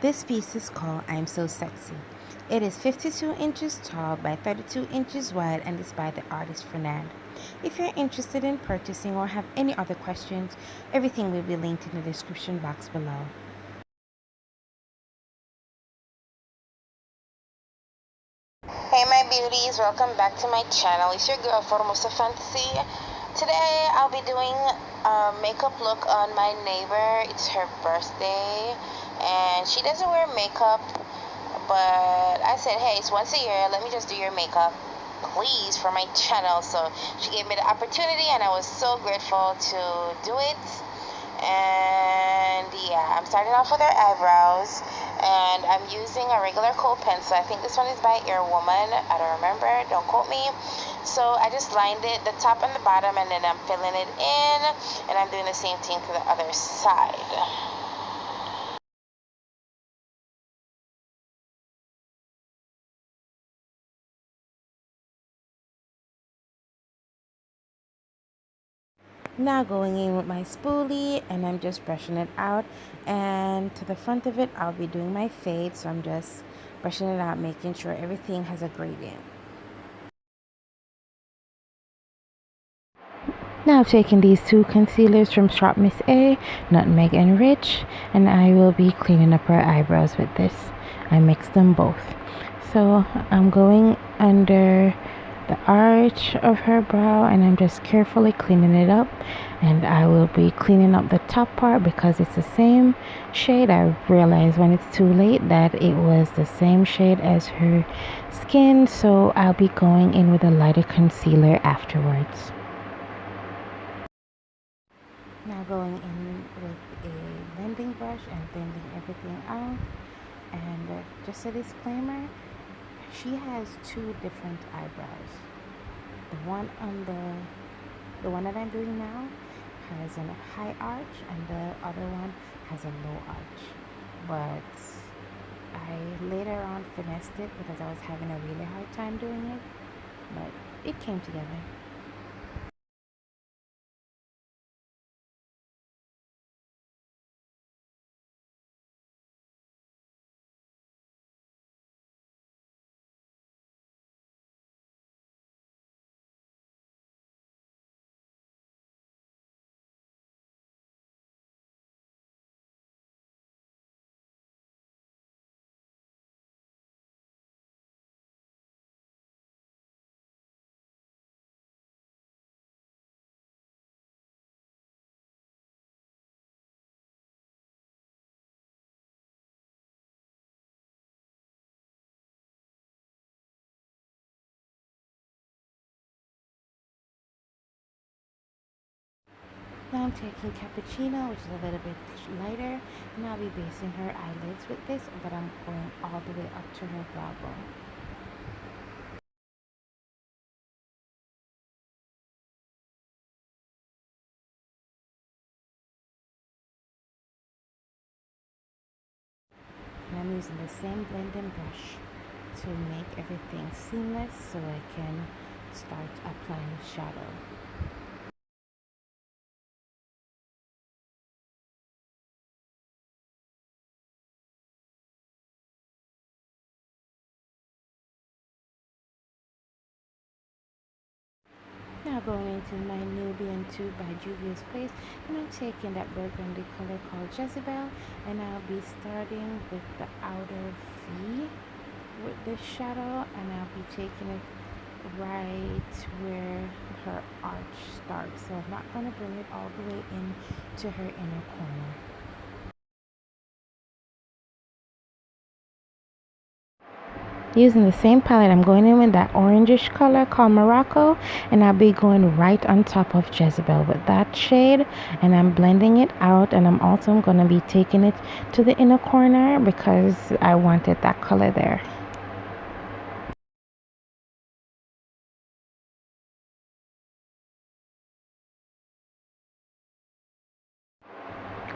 This piece is called I'm So Sexy. It is 52 inches tall by 32 inches wide and is by the artist Fernand. If you're interested in purchasing or have any other questions, everything will be linked in the description box below. Hey my beauties, welcome back to my channel. It's your girl Formosa Fantasy. Today I'll be doing a makeup look on my neighbor. It's her birthday and she doesn't wear makeup, but I said, hey, it's once a year, let me just do your makeup please for my channel. So she gave me the opportunity and I was so grateful to do it. And yeah, I'm starting off with her eyebrows and I'm using a regular kohl pencil. I think this one is by Woman. I don't remember, don't quote me. So I just lined it, the top and the bottom, and then I'm filling it in, and I'm doing the same thing to the other side. Now going in with my spoolie and I'm just brushing it out, and to the front of it I'll be doing my fade, so I'm just brushing it out, making sure everything has a gradient. Now I've taken these two concealers from Shop Miss A, Nutmeg and Rich, and I will be cleaning up her eyebrows with this. I mixed them both. So I'm going under the arch of her brow and I'm just carefully cleaning it up, and I will be cleaning up the top part because it's the same shade. I realized when it's too late that it was the same shade as her skin, so I'll be going in with a lighter concealer afterwards. Now going in with a blending brush and blending everything out. And just a disclaimer, she has two different eyebrows. The one that I'm doing now has a high arch and the other one has a low arch. But I later on finessed it because I was having a really hard time doing it. But it came together. Now I'm taking cappuccino, which is a little bit lighter, and I'll be basing her eyelids with this, but I'm going all the way up to her brow bone. And I'm using the same blending brush to make everything seamless so I can start applying shadow. Now going into my Nubian 2 by Juvia's Place, and I'm taking that burgundy color called Jezebel, and I'll be starting with the outer V with this shadow, and I'll be taking it right where her arch starts. So I'm not going to bring it all the way in to her inner corner. Using the same palette, I'm going in with that orangish color called Morocco, and I'll be going right on top of Jezebel with that shade, and I'm blending it out, and I'm also going to be taking it to the inner corner because I wanted that color there.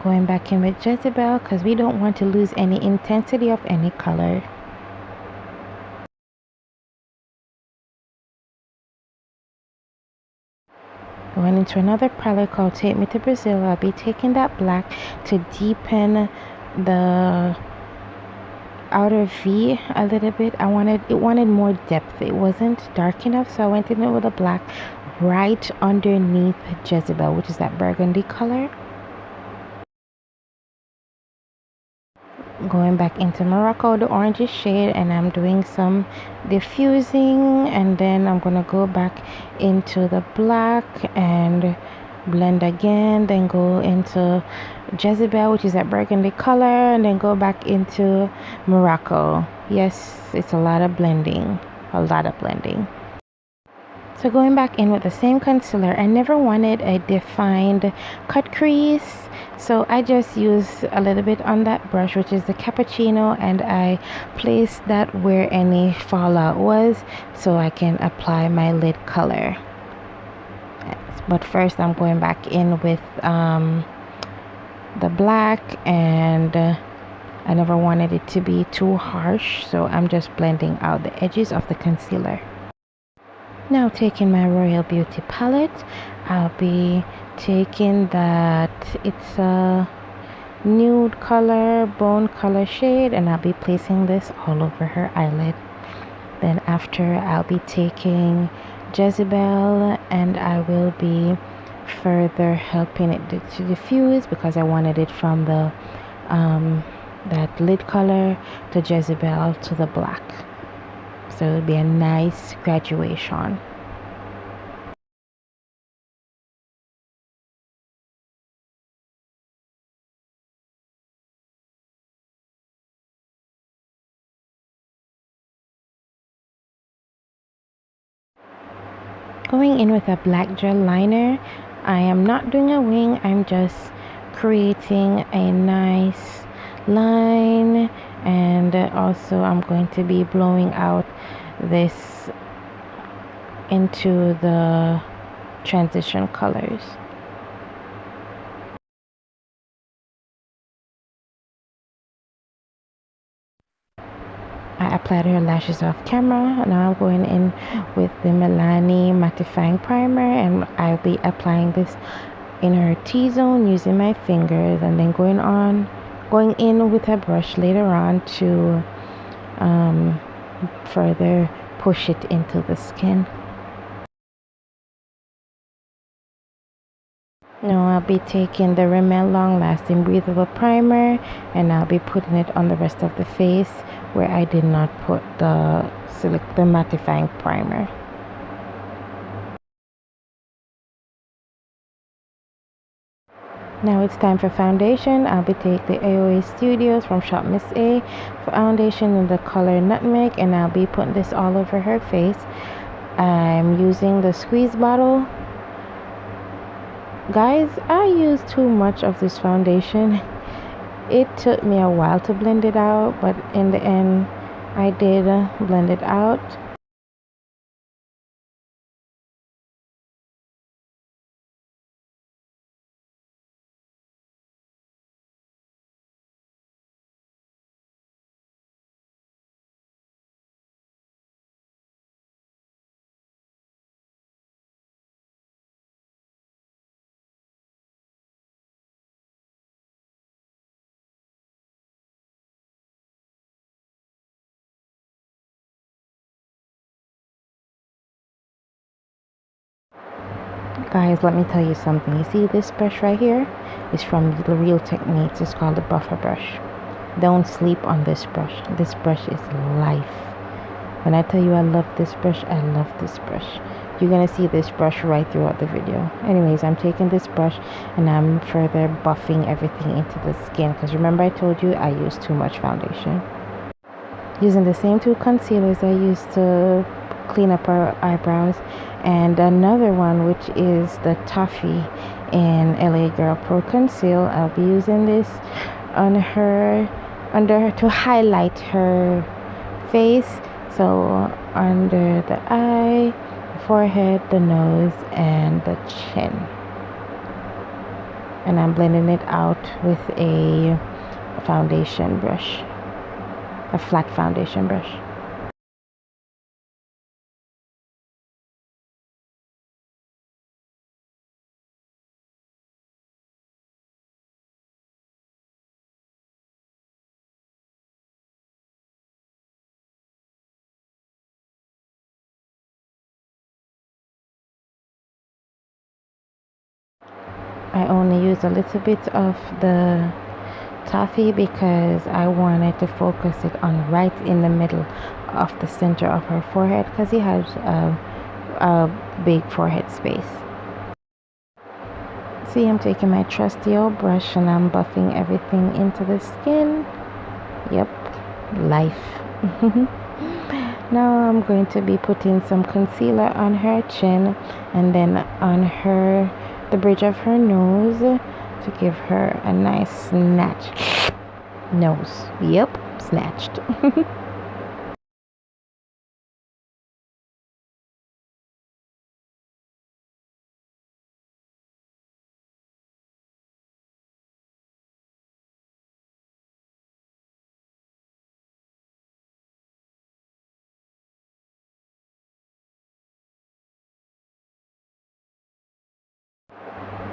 Going back in with Jezebel because we don't want to lose any intensity of any color. Going into another palette called Take Me to Brazil. I'll be taking that black to deepen the outer V a little bit. It wanted more depth. It wasn't dark enough, so I went in with a black right underneath Jezebel, which is that burgundy color. Going back into Morocco, the orange shade, and I'm doing some diffusing, and then I'm gonna go back into the black and blend again, then go into Jezebel, which is that burgundy color, and then go back into Morocco. Yes, it's a lot of blending. So going back in with the same concealer, I never wanted a defined cut crease, so I just use a little bit on that brush, which is the cappuccino, and I place that where any fallout was so I can apply my lid color. But first I'm going back in with the black, and I never wanted it to be too harsh, so I'm just blending out the edges of the concealer. Now taking my Royal Beauty palette, I'll be taking that, it's a nude color, bone color shade, and I'll be placing this all over her eyelid. Then after, I'll be taking Jezebel, and I will be further helping it to diffuse because I wanted it from the that lid color to Jezebel to the black. So it'll be a nice graduation. Going in with a black gel liner, I am not doing a wing, I'm just creating a nice line, and also I'm going to be blowing out this into the transition colors. I applied her lashes off camera. Now I'm going in with the Milani mattifying primer, and I'll be applying this in her T-zone using my fingers, and then going in with a brush later on to further push it into the skin. Now I'll be taking the Rimmel Long Lasting Breathable Primer, and I'll be putting it on the rest of the face where I did not put the mattifying primer. Now it's time for foundation. I'll be taking the AOA Studios from Shop Miss A foundation in the color Nutmeg, and I'll be putting this all over her face. I'm using the squeeze bottle. Guys, I used too much of this foundation. It took me a while to blend it out, but in the end I did blend it out. Guys, let me tell you something. You see this brush right here? It's from the Real Techniques. It's called the Buffer Brush. Don't sleep on this brush. This brush is life. When I tell you I love this brush, I love this brush. You're gonna see this brush right throughout the video. Anyways, I'm taking this brush and I'm further buffing everything into the skin, because remember I told you I used too much foundation. Using the same two concealers I used to clean up our eyebrows, and another one which is the Toffee in LA Girl Pro Conceal. I'll be using this on her to highlight her face, so under the eye, the forehead, the nose, and the chin. And I'm blending it out with a foundation brush, a flat foundation brush. I only use a little bit of the toffee because I wanted to focus it on right in the middle of the center of her forehead because he has a big forehead space. See, I'm taking my trusty old brush and I'm buffing everything into the skin. Yep, life. Now I'm going to be putting some concealer on her chin and then on the bridge of her nose to give her a nice snatch nose. Yep, snatched.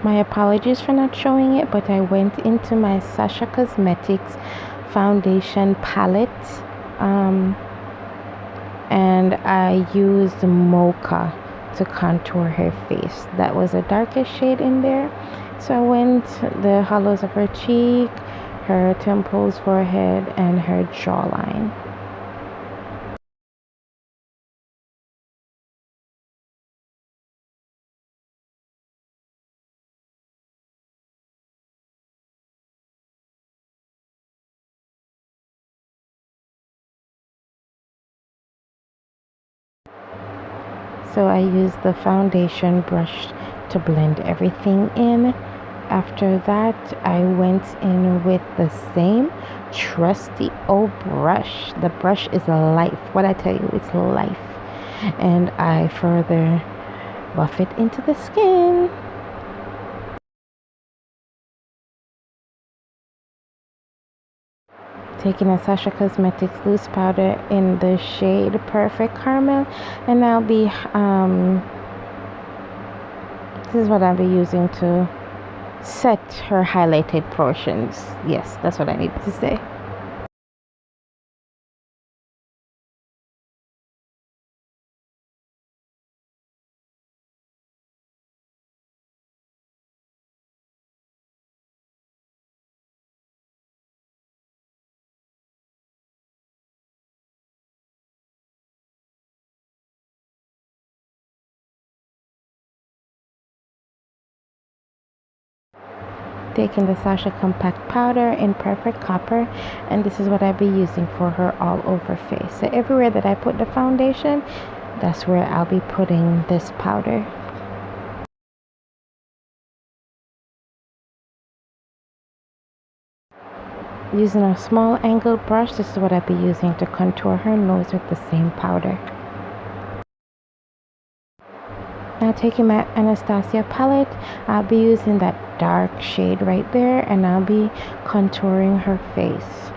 My apologies for not showing it, but I went into my Sasha Cosmetics foundation palette and I used Mocha to contour her face. That was a darker shade in there. So I went the hollows of her cheek, her temples, forehead, and her jawline. So I used the foundation brush to blend everything in. After that, I went in with the same trusty old brush. The brush is life. What I tell you, it's life. And I further buff it into the skin. Taking a Sasha Cosmetics loose powder in the shade Perfect Caramel, and I'll be this is what I'll be using to set her highlighted portions. Yes, that's what I needed to say. Taking the Sasha Compact Powder in Perfect Copper, and this is what I'll be using for her all over face. So everywhere that I put the foundation, that's where I'll be putting this powder. Using a small angled brush, this is what I'll be using to contour her nose with the same powder. Now taking my Anastasia palette, I'll be using that dark shade right there and I'll be contouring her face.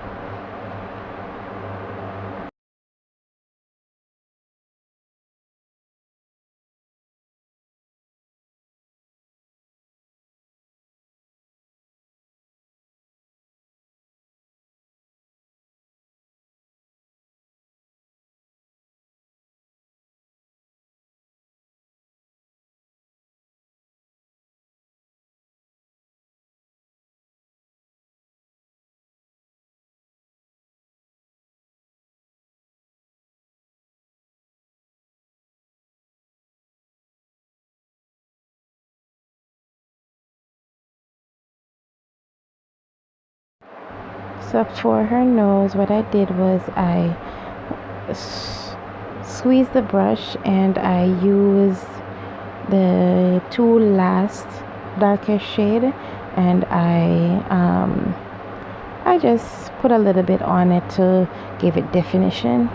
So for her nose, what I did was I squeezed the brush and I used the two last darker shade and I just put a little bit on it to give it definition.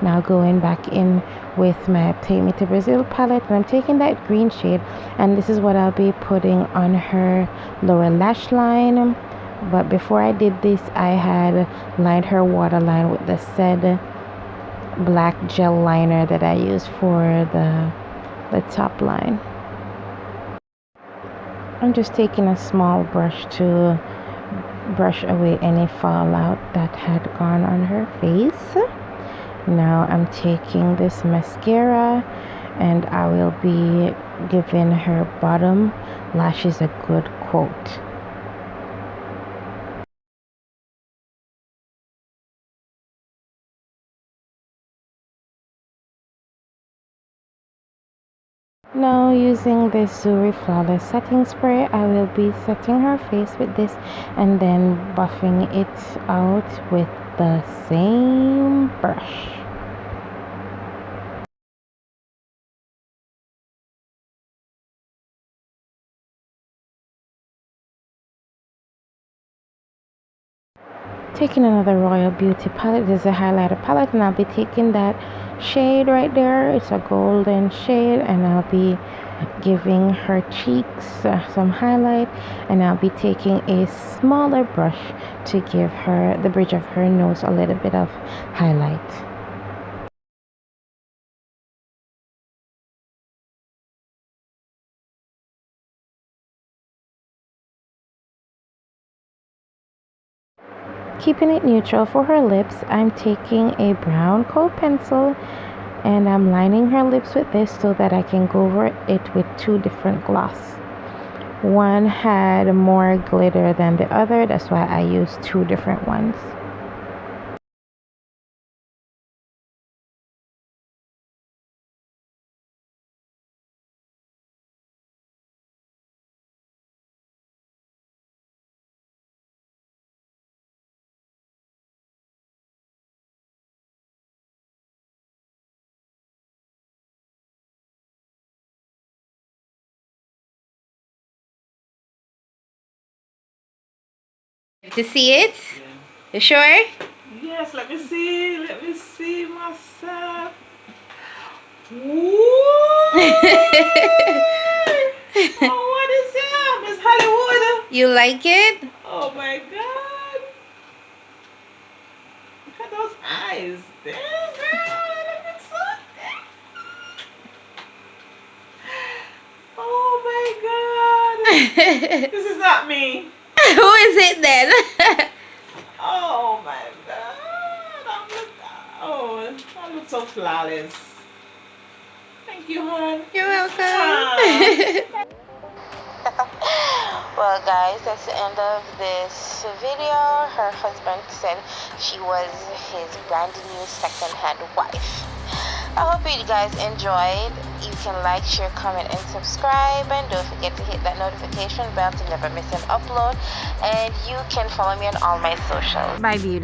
Now going back in with my Take Me to Brazil palette, and I'm taking that green shade and this is what I'll be putting on her lower lash line. But before I did this, I had lined her waterline with the said black gel liner that I used for the top line. I'm just taking a small brush to brush away any fallout that had gone on her face. Now I'm taking this mascara and I will be giving her bottom lash is a good quote. Now using this Zuri Flawless Setting Spray, I will be setting her face with this and then buffing it out with the same brush. Taking another Royal Beauty palette, this is a highlighter palette, and I'll be taking that shade right there. It's a golden shade, and I'll be giving her cheeks some highlight, and I'll be taking a smaller brush to give her the bridge of her nose a little bit of highlight. Keeping it neutral for her lips, I'm taking a brown coat pencil and I'm lining her lips with this so that I can go over it with two different gloss. One had more glitter than the other, that's why I used two different ones. To see it? You sure? Yes, let me see. Let me see myself. Ooh. Oh, what is that? Miss Hollywood. You like it? Oh my God. Look at those eyes. Damn, girl. Look at something. Oh my God. This is not me. Who is it then? Oh my God. Oh, I look so flawless. Thank you, hon. You're welcome. Well, guys, that's the end of this video. Her husband said she was his brand new second-hand wife. I hope you guys enjoyed. You can like, share, comment, and subscribe. And don't forget to hit that notification bell to never miss an upload. And you can follow me on all my socials. Bye, beauty.